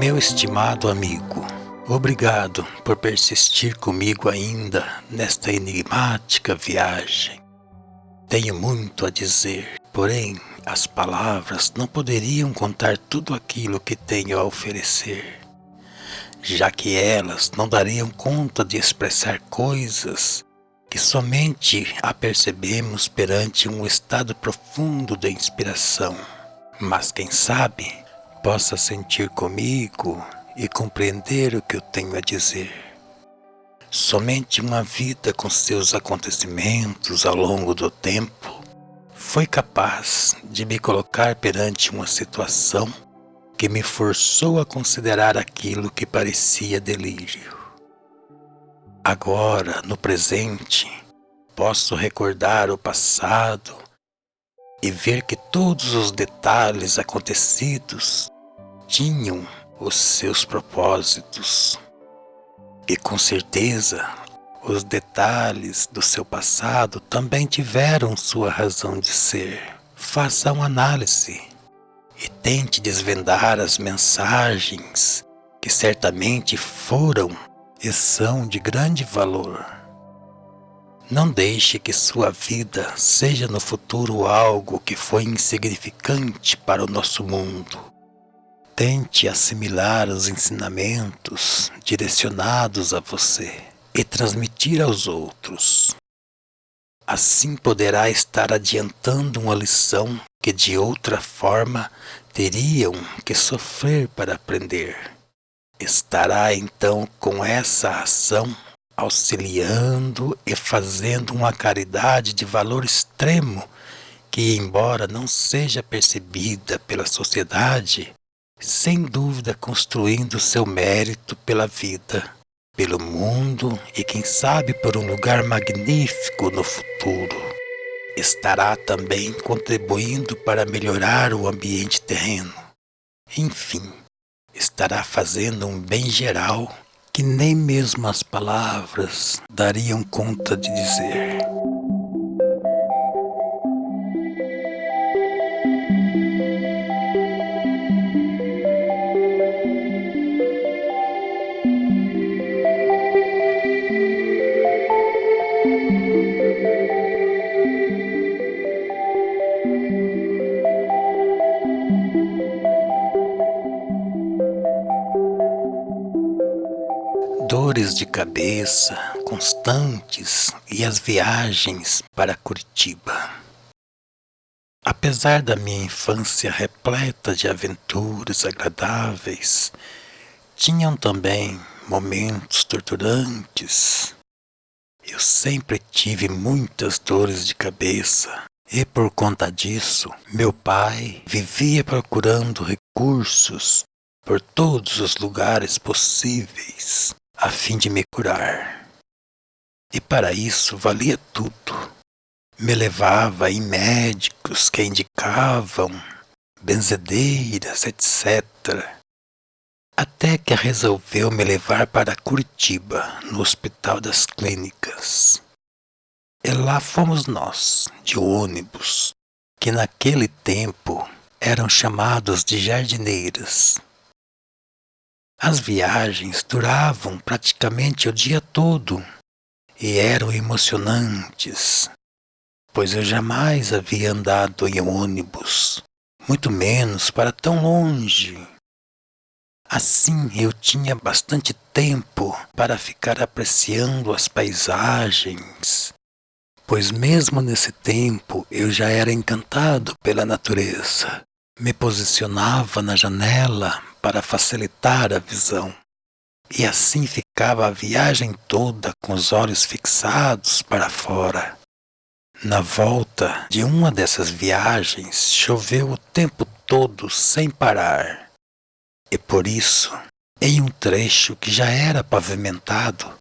Meu estimado amigo, obrigado por persistir comigo ainda nesta enigmática viagem. Tenho muito a dizer, porém as palavras não poderiam contar tudo aquilo que tenho a oferecer, já que elas não dariam conta de expressar coisas que somente a percebemos perante um estado profundo de inspiração. Mas quem sabe possa sentir comigo e compreender o que eu tenho a dizer. Somente uma vida com seus acontecimentos ao longo do tempo foi capaz de me colocar perante uma situação que me forçou a considerar aquilo que parecia delírio. Agora, no presente, posso recordar o passado e ver que todos os detalhes acontecidos tinham os seus propósitos. E com certeza, os detalhes do seu passado também tiveram sua razão de ser. Faça uma análise e tente desvendar as mensagens que certamente foram e são de grande valor. Não deixe que sua vida seja no futuro algo que foi insignificante para o nosso mundo. Tente assimilar os ensinamentos direcionados a você e transmitir aos outros. Assim poderá estar adiantando uma lição que de outra forma teriam que sofrer para aprender. Estará então com essa ação auxiliando e fazendo uma caridade de valor extremo que, embora não seja percebida pela sociedade, sem dúvida construindo seu mérito pela vida, pelo mundo e quem sabe por um lugar magnífico no futuro. Estará também contribuindo para melhorar o ambiente terreno. Enfim, estará fazendo um bem geral que nem mesmo as palavras dariam conta de dizer. Dores de cabeça constantes e as viagens para Curitiba. Apesar da minha infância repleta de aventuras agradáveis, tinham também momentos torturantes. Eu sempre tive muitas dores de cabeça e por conta disso, meu pai vivia procurando recursos por todos os lugares possíveis a fim de me curar. E para isso valia tudo. Me levava em médicos que indicavam benzedeiras, etc. Até que resolveu me levar para Curitiba, no Hospital das Clínicas. E lá fomos nós, de ônibus, que naquele tempo eram chamados de jardineiras. As viagens duravam praticamente o dia todo e eram emocionantes, pois eu jamais havia andado em ônibus, muito menos para tão longe. Assim eu tinha bastante tempo para ficar apreciando as paisagens, pois mesmo nesse tempo eu já era encantado pela natureza. Me posicionava na janela para facilitar a visão, e assim ficava a viagem toda com os olhos fixados para fora. Na volta de uma dessas viagens, choveu o tempo todo sem parar. E por isso, em um trecho que já era pavimentado,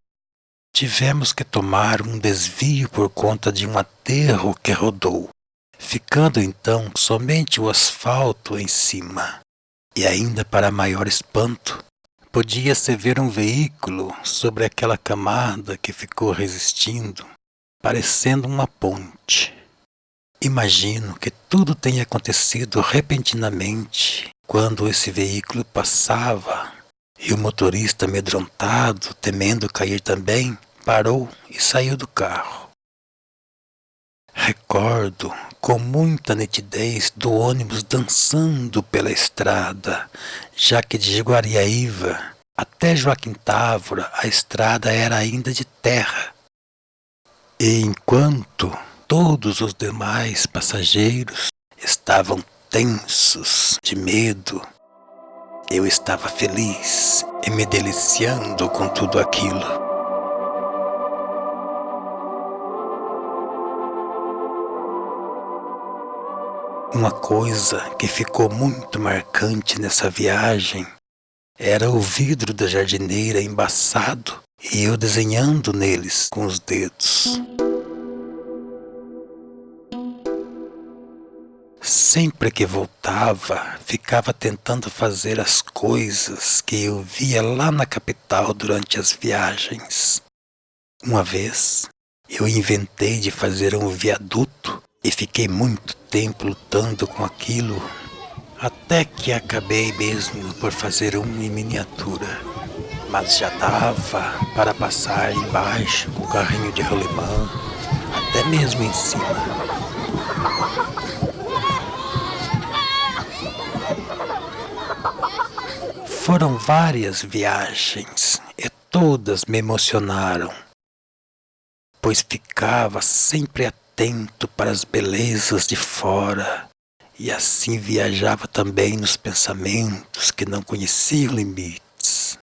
tivemos que tomar um desvio por conta de um aterro que rodou, ficando então somente o asfalto em cima. E ainda para maior espanto, podia-se ver um veículo sobre aquela camada que ficou resistindo, parecendo uma ponte. Imagino que tudo tenha acontecido repentinamente quando esse veículo passava e o motorista, amedrontado, temendo cair também, parou e saiu do carro. Recordo com muita nitidez do ônibus dançando pela estrada, já que de Jaguariaíva até Joaquim Távora a estrada era ainda de terra. E enquanto todos os demais passageiros estavam tensos de medo, eu estava feliz e me deliciando com tudo aquilo. Uma coisa que ficou muito marcante nessa viagem era o vidro da jardineira embaçado e eu desenhando neles com os dedos. Sempre que voltava, ficava tentando fazer as coisas que eu via lá na capital durante as viagens. Uma vez, eu inventei de fazer um viaduto e fiquei muito tempo lutando com aquilo, até que acabei mesmo por fazer um em miniatura. Mas já dava para passar embaixo com o carrinho de rolimã, até mesmo em cima. Foram várias viagens e todas me emocionaram, pois ficava sempre atento para as belezas de fora e assim viajava também nos pensamentos que não conheciam limites.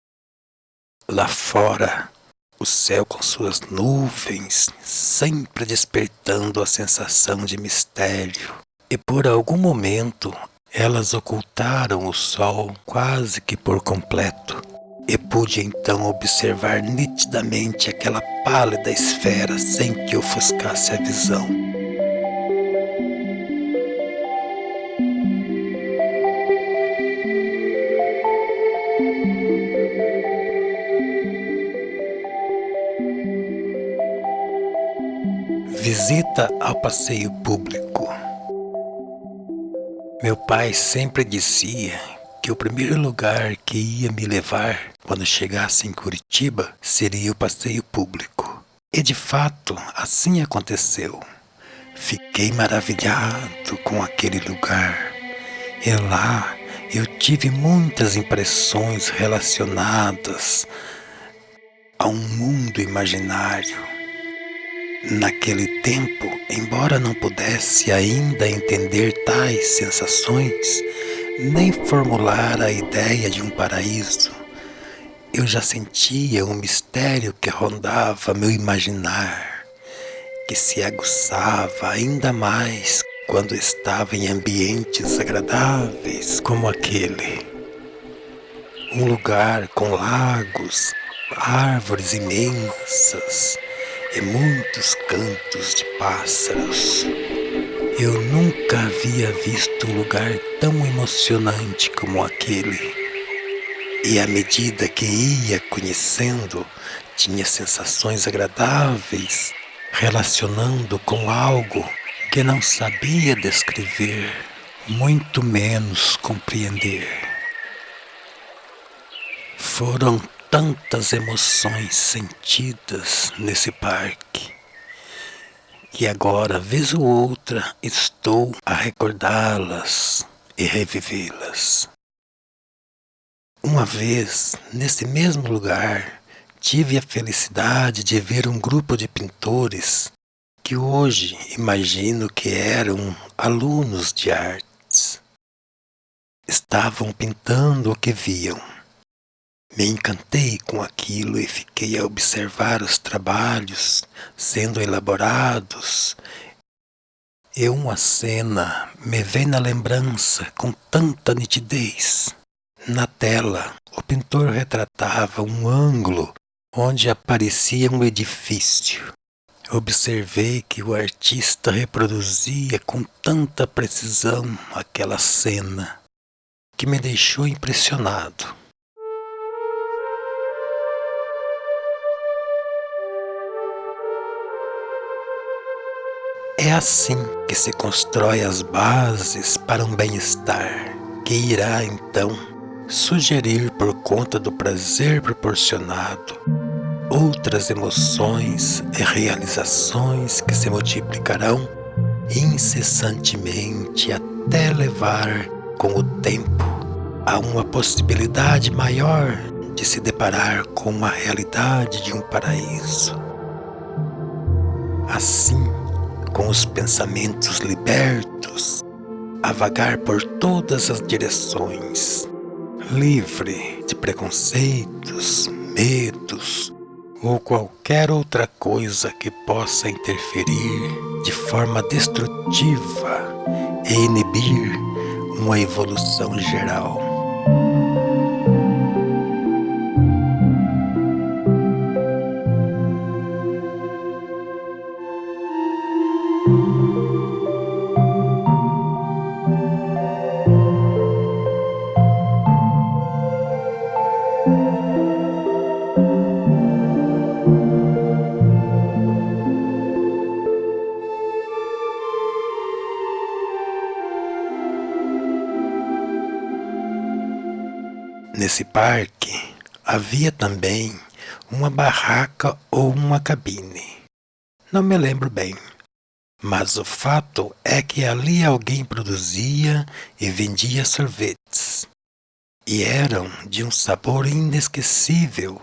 Lá fora, o céu com suas nuvens, sempre despertando a sensação de mistério, e por algum momento elas ocultaram o sol quase que por completo, e pude então observar nitidamente aquela pálida esfera sem que ofuscasse a visão. Visita ao passeio público. Meu pai sempre dizia que o primeiro lugar que ia me levar quando chegasse em Curitiba seria o passeio público. E de fato, assim aconteceu. Fiquei maravilhado com aquele lugar. E lá eu tive muitas impressões relacionadas a um mundo imaginário. Naquele tempo, embora não pudesse ainda entender tais sensações, nem formular a ideia de um paraíso, eu já sentia um mistério que rondava meu imaginar, que se aguçava ainda mais quando estava em ambientes agradáveis como aquele. Um lugar com lagos, árvores imensas e muitos cantos de pássaros. Eu nunca havia visto um lugar tão emocionante como aquele. E à medida que ia conhecendo, tinha sensações agradáveis, relacionando com algo que não sabia descrever, muito menos compreender. Foram tantas emoções sentidas nesse parque, que agora, vez ou outra, estou a recordá-las e revivê-las. Uma vez, nesse mesmo lugar, tive a felicidade de ver um grupo de pintores que hoje imagino que eram alunos de artes. Estavam pintando o que viam. Me encantei com aquilo e fiquei a observar os trabalhos sendo elaborados E uma cena me vem na lembrança com tanta nitidez. Na tela, o pintor retratava um ângulo onde aparecia um edifício. Observei que o artista reproduzia com tanta precisão aquela cena, que me deixou impressionado. É assim que se constrói as bases para um bem-estar, que irá então sugerir, por conta do prazer proporcionado, outras emoções e realizações que se multiplicarão incessantemente até levar, com o tempo, a uma possibilidade maior de se deparar com a realidade de um paraíso. Assim, com os pensamentos libertos, a vagar por todas as direções, livre de preconceitos, medos ou qualquer outra coisa que possa interferir de forma destrutiva e inibir uma evolução geral. Nesse parque havia também uma barraca ou uma cabine. Não me lembro bem, mas o fato é que ali alguém produzia e vendia sorvetes, e eram de um sabor inesquecível.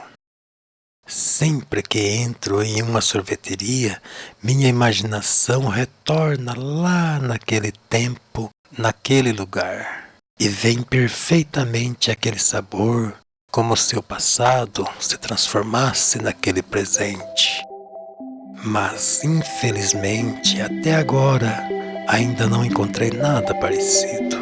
Sempre que entro em uma sorveteria, minha imaginação retorna lá naquele tempo, naquele lugar. E vem perfeitamente aquele sabor, como se o passado se transformasse naquele presente. Mas, infelizmente, até agora, ainda não encontrei nada parecido.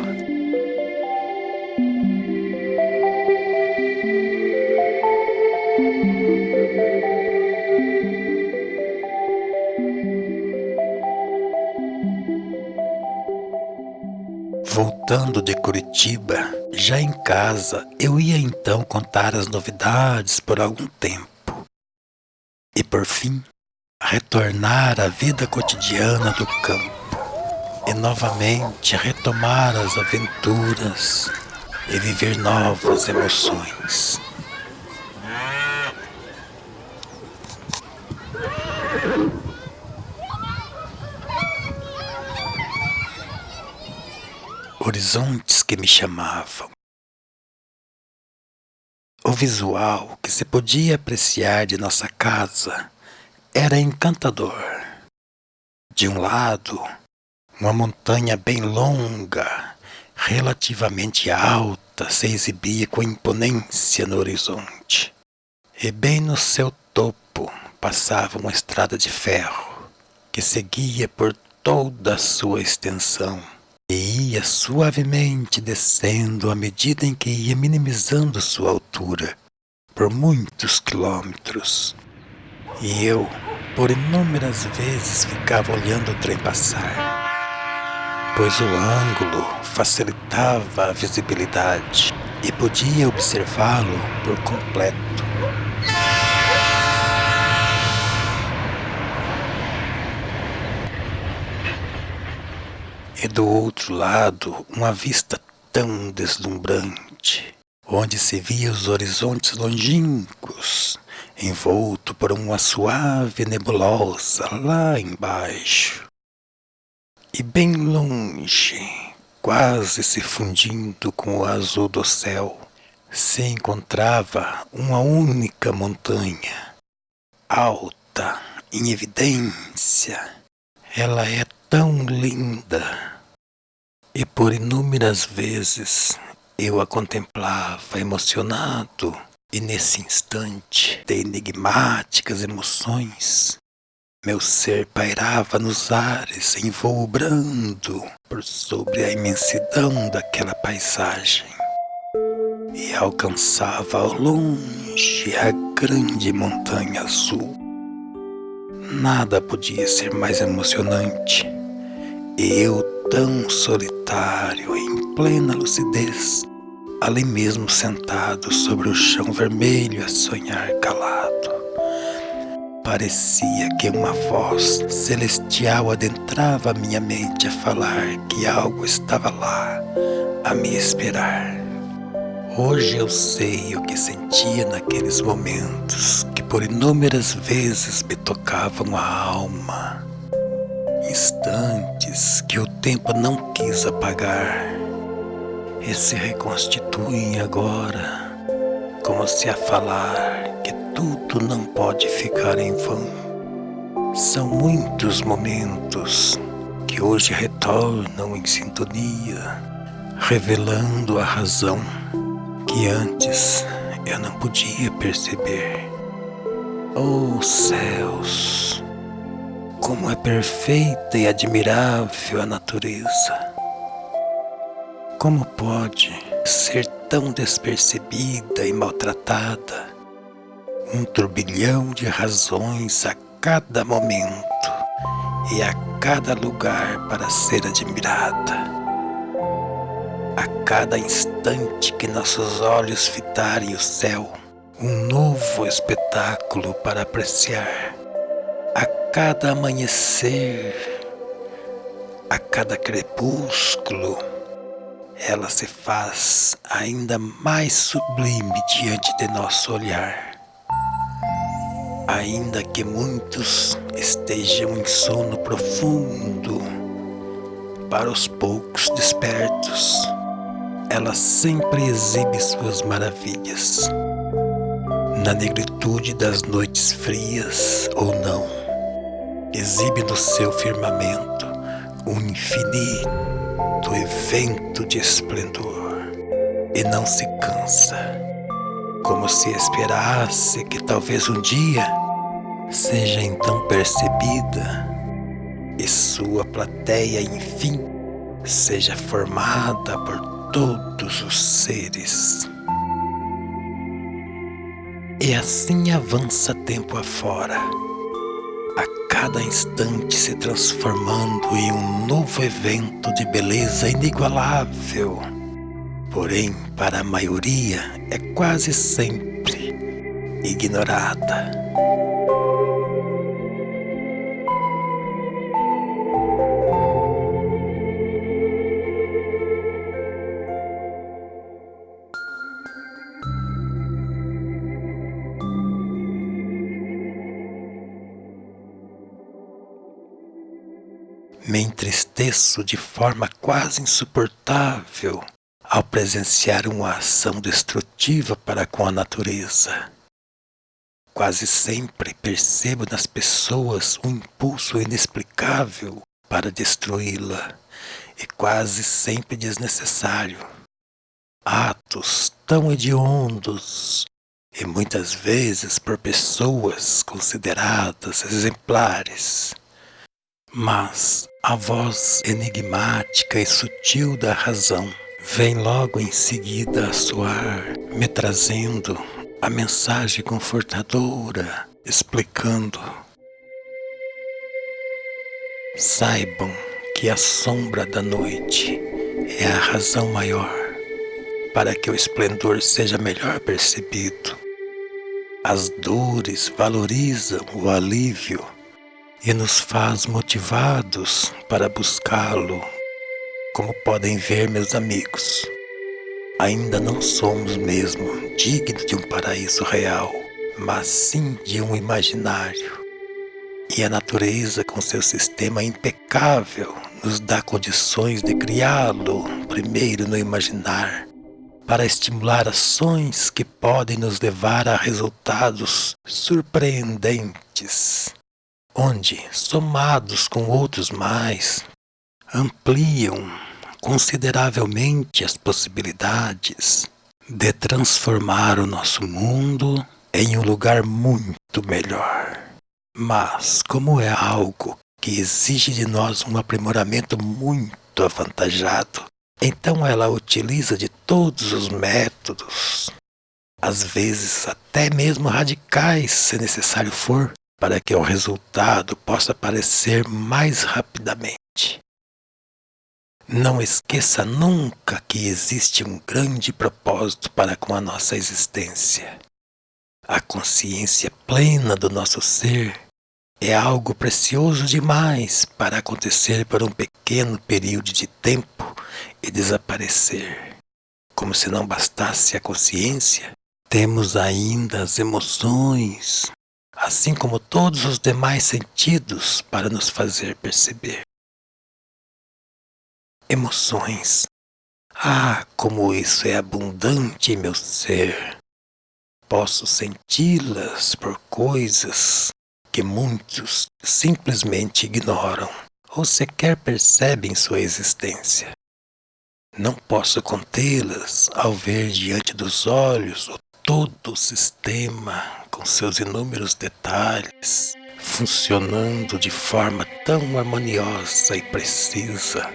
Voltando de Curitiba, já em casa, eu ia então contar as novidades por algum tempo. E por fim, retornar à vida cotidiana do campo. E novamente retomar as aventuras e viver novas emoções. Horizontes que me chamavam. O visual que se podia apreciar de nossa casa era encantador. De um lado, uma montanha bem longa, relativamente alta, se exibia com imponência no horizonte. E bem no seu topo passava uma estrada de ferro, que seguia por toda a sua extensão e ia suavemente descendo à medida em que ia minimizando sua altura por muitos quilômetros. E eu, por inúmeras vezes, ficava olhando o trem passar, pois o ângulo facilitava a visibilidade e podia observá-lo por completo. E do outro lado, uma vista tão deslumbrante, onde se via os horizontes longínquos, envolto por uma suave nebulosa lá embaixo. E bem longe, quase se fundindo com o azul do céu, se encontrava uma única montanha, alta, em evidência. Ela é tão linda. E por inúmeras vezes eu a contemplava emocionado, e nesse instante de enigmáticas emoções, Meu ser pairava nos ares em voo brando por sobre a imensidão daquela paisagem e alcançava ao longe a grande montanha azul. Nada podia ser mais emocionante. E eu tão solitário, em plena lucidez, ali mesmo sentado sobre o chão vermelho a sonhar calado. Parecia que uma voz celestial adentrava minha mente a falar que algo estava lá, a me esperar. Hoje eu sei o que sentia naqueles momentos que por inúmeras vezes me tocavam a alma. Instantes que o tempo não quis apagar e se reconstituem agora, como se a falar que tudo não pode ficar em vão. São muitos momentos que hoje retornam em sintonia, revelando a razão que antes eu não podia perceber. Oh céus, como é perfeita e admirável a natureza! Como pode ser tão despercebida e maltratada? Um turbilhão de razões a cada momento e a cada lugar para ser admirada. A cada instante que nossos olhos fitarem o céu, um novo espetáculo para apreciar. A cada amanhecer, a cada crepúsculo, ela se faz ainda mais sublime diante de nosso olhar. Ainda que muitos estejam em sono profundo, para os poucos despertos, ela sempre exibe suas maravilhas. Na negritude das noites frias ou não, exibe no seu firmamento um infinito evento de esplendor e não se cansa, como se esperasse que talvez um dia seja então percebida e sua plateia enfim seja formada por todos os seres. E assim avança tempo afora, a cada instante se transformando em um novo evento de beleza inigualável. Porém, para a maioria é quase sempre ignorada. Me entristeço de forma quase insuportável ao presenciar uma ação destrutiva para com a natureza. Quase sempre percebo nas pessoas um impulso inexplicável para destruí-la e quase sempre desnecessário. Atos tão hediondos e muitas vezes por pessoas consideradas exemplares. Mas a voz enigmática e sutil da razão vem logo em seguida a soar, me trazendo a mensagem confortadora, explicando: saibam que a sombra da noite é a razão maior para que o esplendor seja melhor percebido. As dores valorizam o alívio e nos faz motivados para buscá-lo. Como podem ver, meus amigos, ainda não somos mesmo dignos de um paraíso real, mas sim de um imaginário. E a natureza, com seu sistema impecável, nos dá condições de criá-lo primeiro no imaginar, para estimular ações que podem nos levar a resultados surpreendentes, onde, somados com outros mais, ampliam consideravelmente as possibilidades de transformar o nosso mundo em um lugar muito melhor. Mas, como é algo que exige de nós um aprimoramento muito avantajado, então ela utiliza de todos os métodos, às vezes até mesmo radicais, se necessário for, para que o resultado possa aparecer mais rapidamente. Não esqueça nunca que existe um grande propósito para com a nossa existência. A consciência plena do nosso ser é algo precioso demais para acontecer por um pequeno período de tempo e desaparecer. Como se não bastasse a consciência, temos ainda as emoções, assim como todos os demais sentidos para nos fazer perceber. Emoções. Ah, como isso é abundante em meu ser! Posso senti-las por coisas que muitos simplesmente ignoram ou sequer percebem sua existência. Não posso contê-las ao ver diante dos olhos todo o sistema com seus inúmeros detalhes funcionando de forma tão harmoniosa e precisa,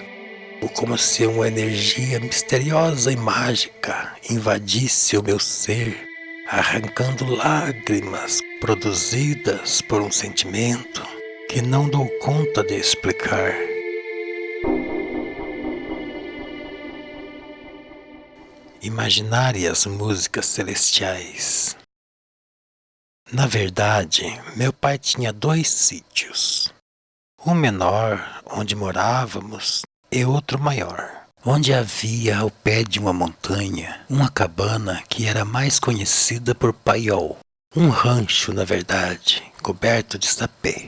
ou como se uma energia misteriosa e mágica invadisse o meu ser, arrancando lágrimas produzidas por um sentimento que não dou conta de explicar. Imaginárias músicas celestiais. Na verdade, meu pai tinha 2 sítios. Um menor, onde morávamos, e outro maior, onde havia ao pé de uma montanha uma cabana que era mais conhecida por paiol, um rancho, na verdade, coberto de sapê,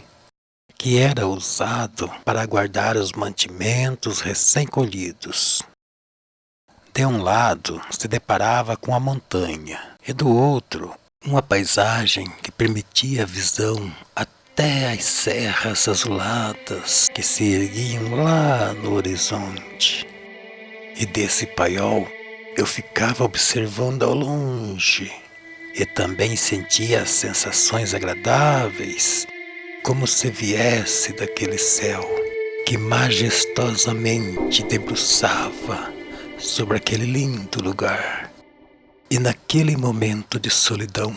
que era usado para guardar os mantimentos recém-colhidos. De um lado se deparava com a montanha e do outro uma paisagem que permitia a visão até as serras azuladas que se erguiam lá no horizonte. E desse paiol eu ficava observando ao longe e também sentia as sensações agradáveis, como se viesse daquele céu que majestosamente debruçava sobre aquele lindo lugar. E naquele momento de solidão,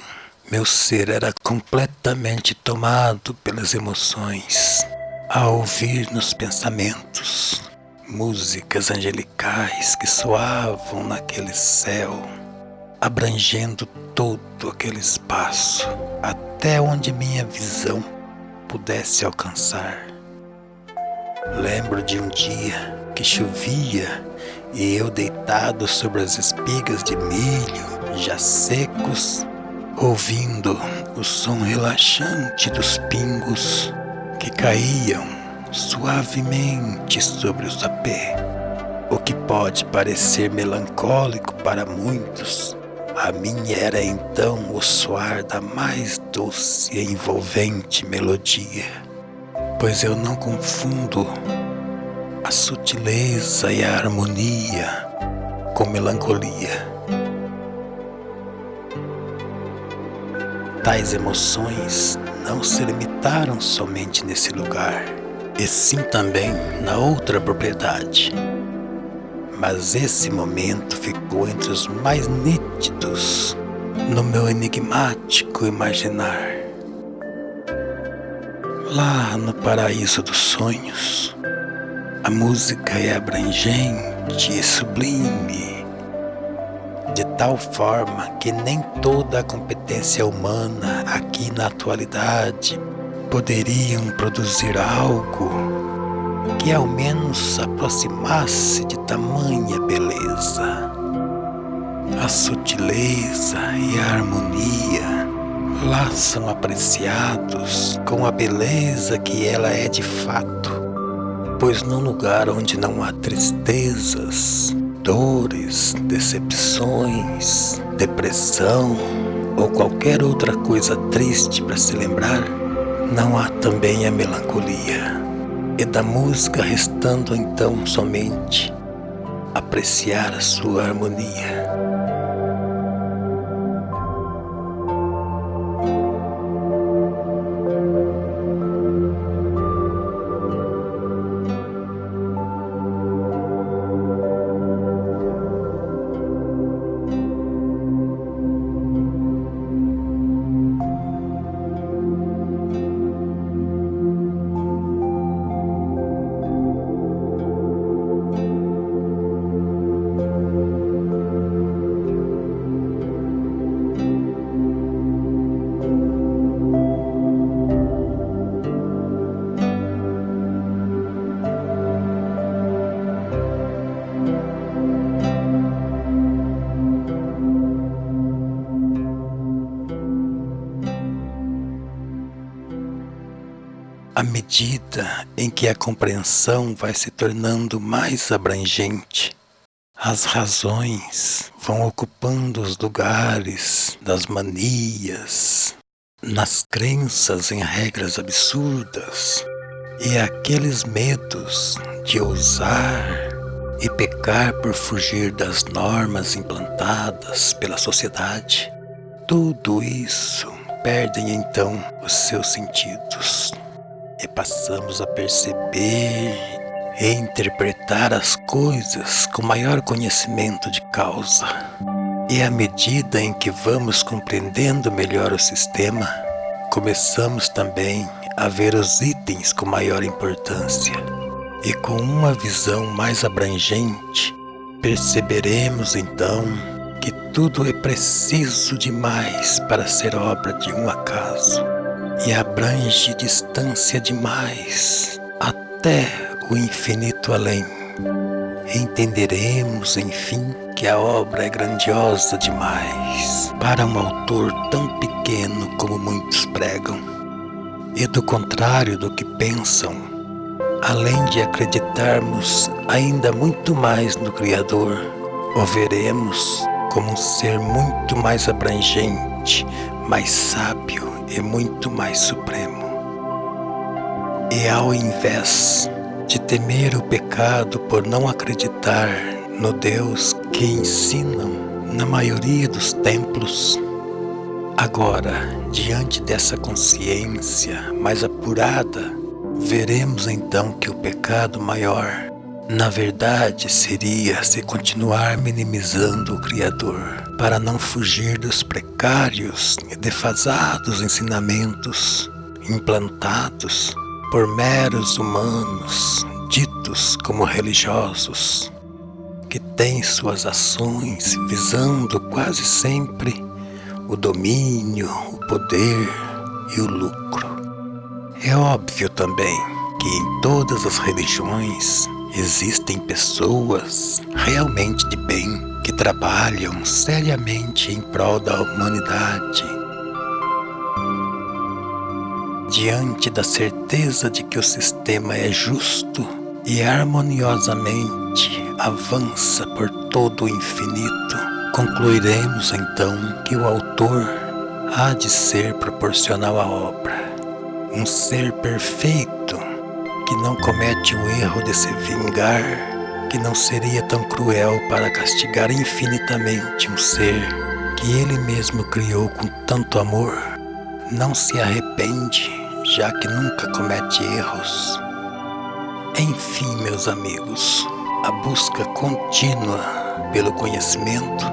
meu ser era completamente tomado pelas emoções, a ouvir nos pensamentos músicas angelicais que soavam naquele céu, abrangendo todo aquele espaço, até onde minha visão pudesse alcançar. Lembro de um dia que chovia e eu deitado sobre as espigas de milho, já secos, ouvindo o som relaxante dos pingos que caíam suavemente sobre o sapé. O que pode parecer melancólico para muitos, a mim era então o soar da mais doce e envolvente melodia, pois eu não confundo a sutileza e a harmonia com melancolia. Tais emoções não se limitaram somente nesse lugar, e sim também na outra propriedade. Mas esse momento ficou entre os mais nítidos no meu enigmático imaginar. Lá no paraíso dos sonhos, a música é abrangente e sublime, de tal forma que nem toda a competência humana aqui na atualidade poderiam produzir algo que ao menos se aproximasse de tamanha beleza. A sutileza e a harmonia lá são apreciados com a beleza que ela é de fato, pois num lugar onde não há tristezas, dores, decepções, depressão ou qualquer outra coisa triste para se lembrar, não há também a melancolia. E da música restando então somente apreciar a sua harmonia. À medida em que a compreensão vai se tornando mais abrangente, as razões vão ocupando os lugares das manias, nas crenças em regras absurdas, e aqueles medos de ousar e pecar por fugir das normas implantadas pela sociedade, tudo isso perdem então os seus sentidos e passamos a perceber e interpretar as coisas com maior conhecimento de causa. E à medida em que vamos compreendendo melhor o sistema, começamos também a ver os itens com maior importância. E com uma visão mais abrangente, perceberemos então que tudo é preciso demais para ser obra de um acaso, e abrange distância demais até o infinito além. Entenderemos, enfim, que a obra é grandiosa demais para um autor tão pequeno como muitos pregam. E do contrário do que pensam, além de acreditarmos ainda muito mais no Criador, o veremos como um ser muito mais abrangente, mais sábio e muito mais supremo. E ao invés de temer o pecado por não acreditar no Deus que ensinam na maioria dos templos, agora, diante dessa consciência mais apurada, veremos então que o pecado maior, na verdade, seria se continuar minimizando o Criador, para não fugir dos precários e defasados ensinamentos implantados por meros humanos, ditos como religiosos, que têm suas ações visando quase sempre o domínio, o poder e o lucro. É óbvio também que em todas as religiões existem pessoas realmente de bem que trabalham seriamente em prol da humanidade. Diante da certeza de que o sistema é justo e harmoniosamente avança por todo o infinito, concluiremos então que o autor há de ser proporcional à obra, um ser perfeito que não comete o erro de se vingar, que não seria tão cruel para castigar infinitamente um ser que ele mesmo criou com tanto amor, não se arrepende, já que nunca comete erros. Enfim, meus amigos, a busca contínua pelo conhecimento,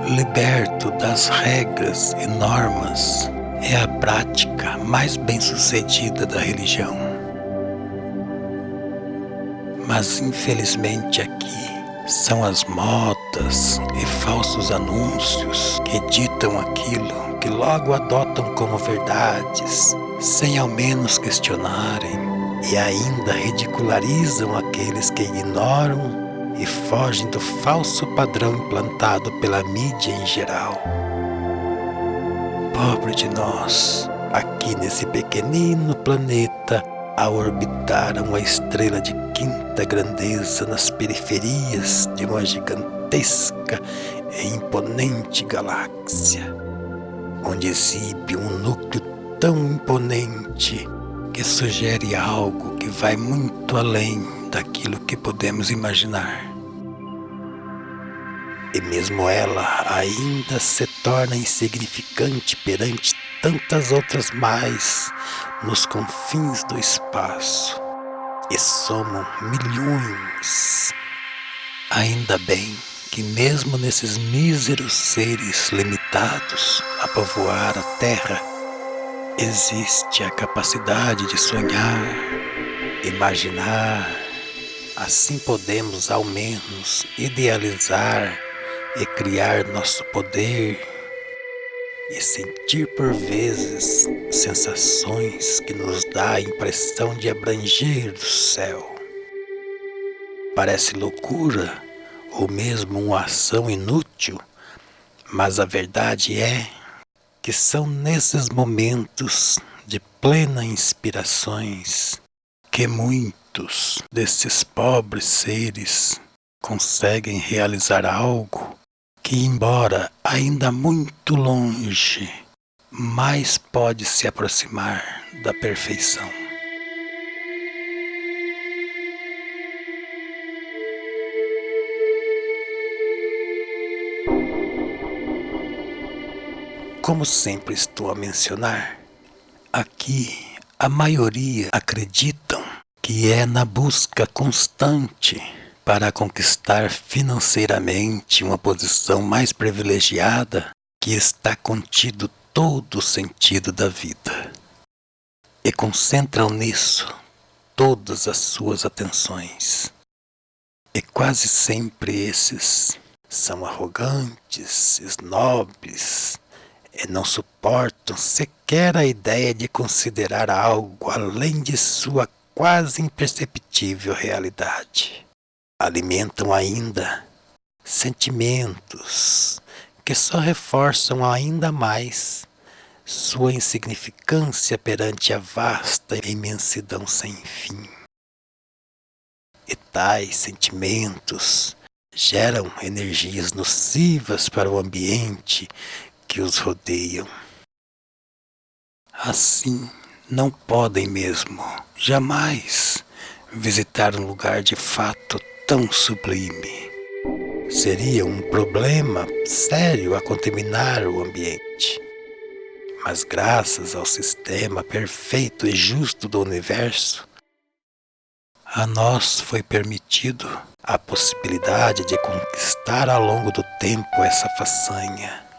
liberto das regras e normas, é a prática mais bem-sucedida da religião. Mas infelizmente aqui são as modas e falsos anúncios que ditam aquilo que logo adotam como verdades, sem ao menos questionarem, e ainda ridicularizam aqueles que ignoram e fogem do falso padrão implantado pela mídia em geral. Pobre de nós, aqui nesse pequenino planeta, a orbitar uma estrela de quinta grandeza nas periferias de uma gigantesca e imponente galáxia, onde exibe um núcleo tão imponente que sugere algo que vai muito além daquilo que podemos imaginar. E mesmo ela ainda se torna insignificante perante tantas outras mais nos confins do espaço. E somam milhões. Ainda bem que mesmo nesses míseros seres limitados a povoar a Terra, existe a capacidade de sonhar, imaginar. Assim podemos ao menos idealizar e criar nosso poder e sentir por vezes sensações que nos dá a impressão de abranger o céu. Parece loucura ou mesmo uma ação inútil, mas a verdade é que são nesses momentos de plena inspirações que muitos desses pobres seres conseguem realizar algo que, embora ainda muito longe, mais pode se aproximar da perfeição. Como sempre estou a mencionar, aqui a maioria acreditam que é na busca constante para conquistar financeiramente uma posição mais privilegiada que está contido todo o sentido da vida. E concentram nisso todas as suas atenções. E quase sempre esses são arrogantes, snobs, e não suportam sequer a ideia de considerar algo além de sua quase imperceptível realidade. Alimentam ainda sentimentos que só reforçam ainda mais sua insignificância perante a vasta imensidão sem fim. E tais sentimentos geram energias nocivas para o ambiente que os rodeiam. Assim, não podem mesmo, jamais, visitar um lugar de fato tão sublime. Seria um problema sério a contaminar o ambiente. Mas graças ao sistema perfeito e justo do universo, a nós foi permitido a possibilidade de conquistar ao longo do tempo essa façanha.